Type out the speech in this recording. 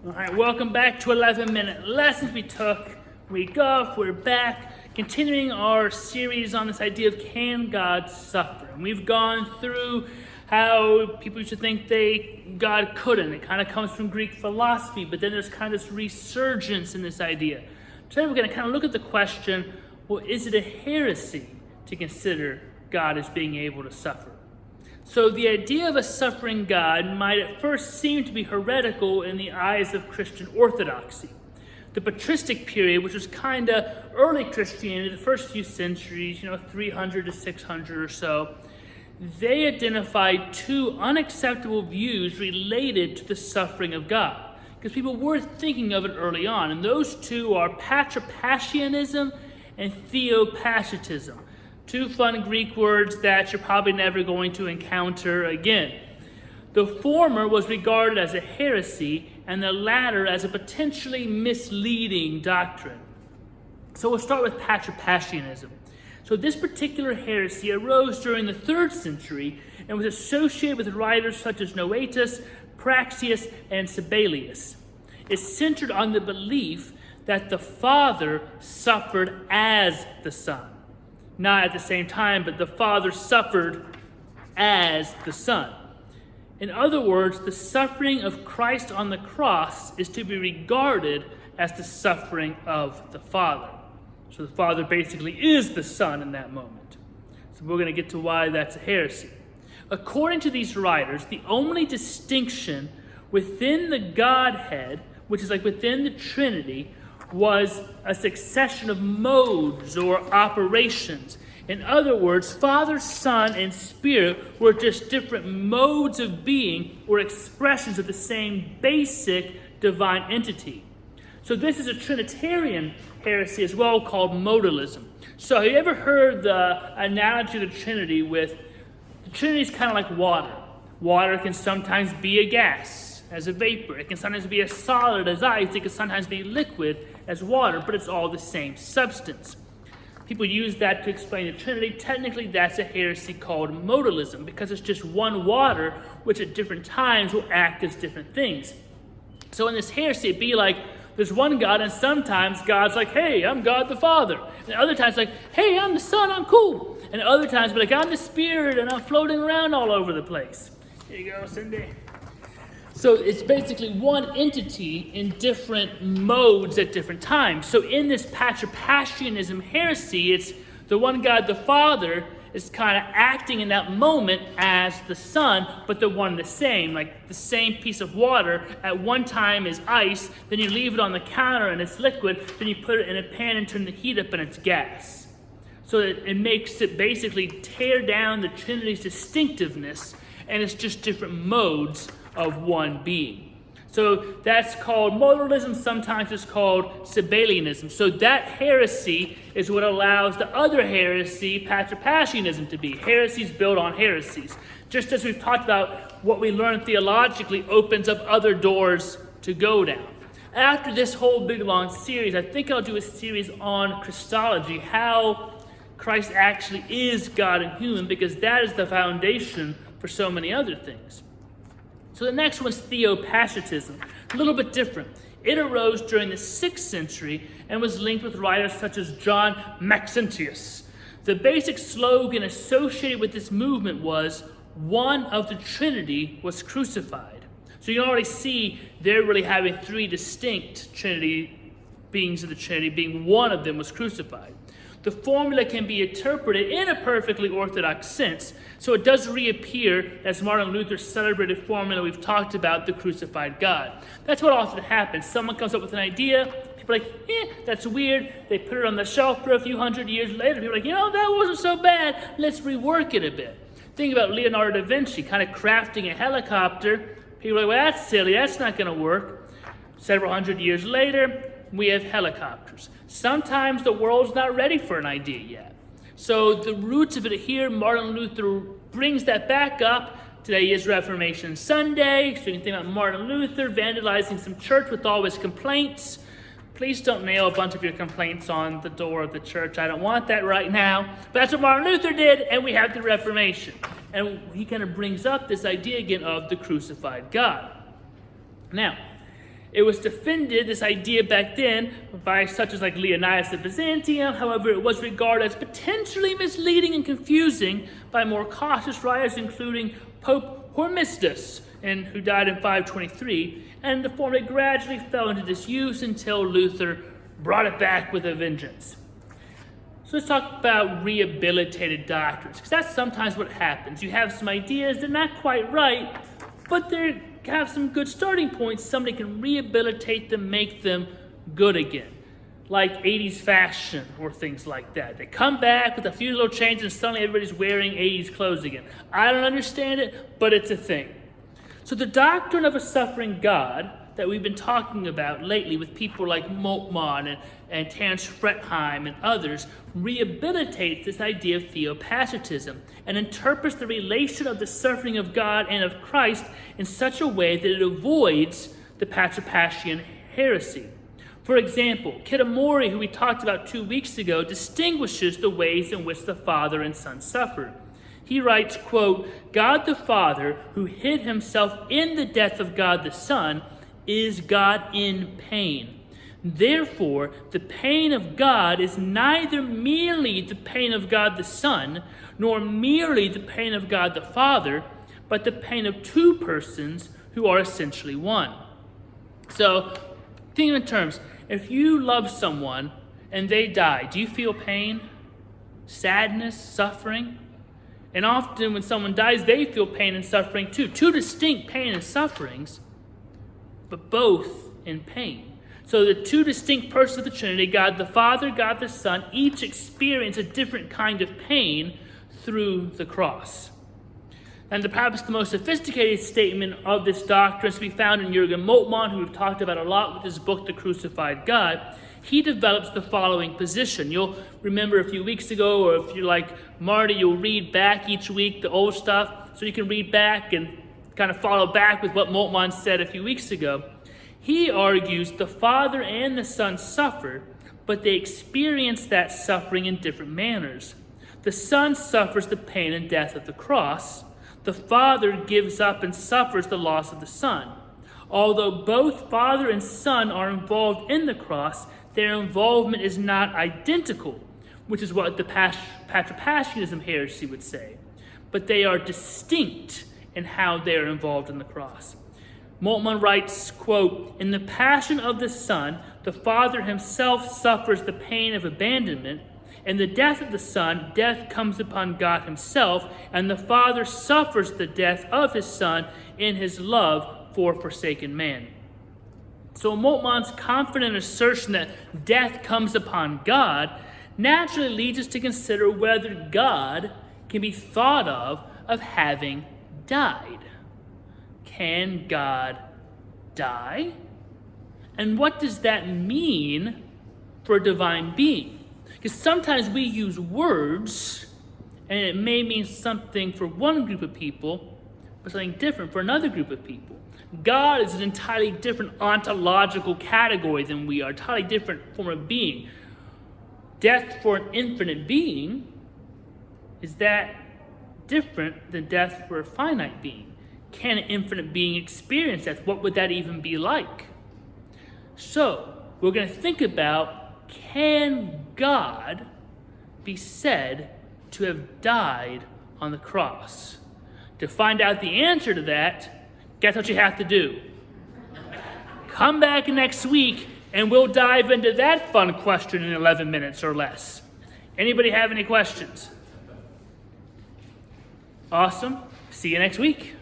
All right, welcome back to 11-minute lessons. We took a week off. We're back, continuing our series on this idea of can God suffer? And we've gone through how people used to think God couldn't. It kind of comes from Greek philosophy, but then there's kind of this resurgence in this idea. Today we're going to kind of look at the question, well, is it a heresy to consider God as being able to suffer? So the idea of a suffering God might at first seem to be heretical in the eyes of Christian orthodoxy. The patristic period, which was kind of early Christianity, the first few centuries, 300 to 600 or so, they identified two unacceptable views related to the suffering of God, because people were thinking of it early on. And those two are Passionism and Theopicism. Two fun Greek words that you're probably never going to encounter again. The former was regarded as a heresy, and the latter as a potentially misleading doctrine. So we'll start with Passionism. So this particular heresy arose during the 3rd century and was associated with writers such as Noetus, Praxius, and Sibelius. It's centered on the belief that the Father suffered as the Son. Not at the same time, but the Father suffered as the Son. In other words, the suffering of Christ on the cross is to be regarded as the suffering of the Father. So the Father basically is the Son in that moment. So we're going to get to why that's a heresy. According to these writers, the only distinction within the Godhead, which is like within the Trinity, was a succession of modes or operations. In other words, Father, Son, and Spirit were just different modes of being or expressions of the same basic divine entity. So this is a Trinitarian heresy as well, called modalism. So have you ever heard the analogy of the Trinity with, the Trinity is kind of like water. Water can sometimes be a gas, as a vapor. It can sometimes be a solid as ice. It can sometimes be liquid as water, but it's all the same substance. People use that to explain the Trinity. Technically, that's a heresy called modalism, because it's just one water, which at different times will act as different things. So in this heresy, it'd be like, there's one God, and sometimes God's like, hey, I'm God the Father. And other times like, hey, I'm the Son, I'm cool. And other times be like, I'm the Spirit, and I'm floating around all over the place. Here you go, Cindy. So it's basically one entity in different modes at different times. So in this Passionism heresy, it's the one God, the Father, is kind of acting in that moment as the Son, but the one and the same. Like the same piece of water at one time is ice, then you leave it on the counter and it's liquid, then you put it in a pan and turn the heat up and it's gas. So it makes it basically tear down the Trinity's distinctiveness, and it's just different modes of one being. So that's called modalism. Sometimes it's called Sibelianism. So that heresy is what allows the other heresy, Passionism, to be. Heresies built on heresies. Just as we've talked about, what we learn theologically opens up other doors to go down. After this whole big long series, I think I'll do a series on Christology, how Christ actually is God and human, because that is the foundation for so many other things. So the next one's Theopacism, a little bit different. It arose during the 6th century and was linked with writers such as John Maxentius. The basic slogan associated with this movement was, one of the Trinity was crucified. So you can already see they're really having three distinct Trinity beings of the Trinity, being one of them was crucified. The formula can be interpreted in a perfectly orthodox sense, so it does reappear as Martin Luther's celebrated formula we've talked about, the crucified God. That's what often happens. Someone comes up with an idea, people are like, that's weird. They put it on the shelf for a few hundred years later. People are like, that wasn't so bad. Let's rework it a bit. Think about Leonardo da Vinci kind of crafting a helicopter. People are like, well, that's silly. That's not going to work. Several hundred years later, we have helicopters. Sometimes the world's not ready for an idea yet. So the roots of it here, Martin Luther brings that back up. Today is Reformation Sunday, so you can think about Martin Luther vandalizing some church with all his complaints. Please don't nail a bunch of your complaints on the door of the church. I don't want that right now. But that's what Martin Luther did, and we have the Reformation. And he kind of brings up this idea again of the crucified God. Now, It was defended, this idea back then, by such as like Leonidas of Byzantium. However, it was regarded as potentially misleading and confusing by more cautious writers, including Pope Hormisdas, who died in 523, and the form it gradually fell into disuse until Luther brought it back with a vengeance. So let's talk about rehabilitated doctrines, because that's sometimes what happens. You have some ideas, they're not quite right, but they have some good starting points. Somebody can rehabilitate them, make them good again, like 80s fashion or things like that. They come back with a few little changes and suddenly everybody's wearing 80s clothes again. I don't understand it, but it's a thing. So the doctrine of a suffering God that we've been talking about lately with people like Moltmann and Terence Fretheim and others rehabilitates this idea of Theopacism and interprets the relation of the suffering of God and of Christ in such a way that it avoids the Patripassian heresy. For example, Kitamori, who we talked about 2 weeks ago, distinguishes the ways in which the Father and Son suffer. He writes, quote, God the Father, who hid himself in the death of God the Son, is God in pain. Therefore, the pain of God is neither merely the pain of God the Son, nor merely the pain of God the Father, but the pain of two persons who are essentially one. So, think in terms, if you love someone and they die, do you feel pain, sadness, suffering? And often when someone dies, they feel pain and suffering too. Two distinct pain and sufferings, but both in pain. So the two distinct persons of the Trinity, God the Father, God the Son, each experience a different kind of pain through the cross. And perhaps the most sophisticated statement of this doctrine is to be found in Jürgen Moltmann, who we've talked about a lot with his book, The Crucified God. He develops the following position. You'll remember a few weeks ago, or if you're like Marty, you'll read back each week the old stuff, so you can read back and kind of follow back with what Moltmann said a few weeks ago. He argues the Father and the Son suffer, but they experience that suffering in different manners. The Son suffers the pain and death of the cross. The Father gives up and suffers the loss of the Son. Although both Father and Son are involved in the cross, their involvement is not identical, which is what the Patripassianism heresy would say. But they are distinct in how they are involved in the cross. Moltmann writes, quote, in the passion of the Son, the Father himself suffers the pain of abandonment. In the death of the Son, death comes upon God himself, and the Father suffers the death of his Son in his love for forsaken man. So Moltmann's confident assertion that death comes upon God naturally leads us to consider whether God can be thought of having died. Can God die? And what does that mean for a divine being? Because sometimes we use words, and it may mean something for one group of people, but something different for another group of people. God is an entirely different ontological category than we are, entirely different form of being. Death for an infinite being, is that different than death for a finite being? Can an infinite being experience death? What would that even be like? So, we're going to think about, can God be said to have died on the cross? To find out the answer to that, guess what you have to do? Come back next week and we'll dive into that fun question in 11 minutes or less. Anybody have any questions? Awesome. See you next week.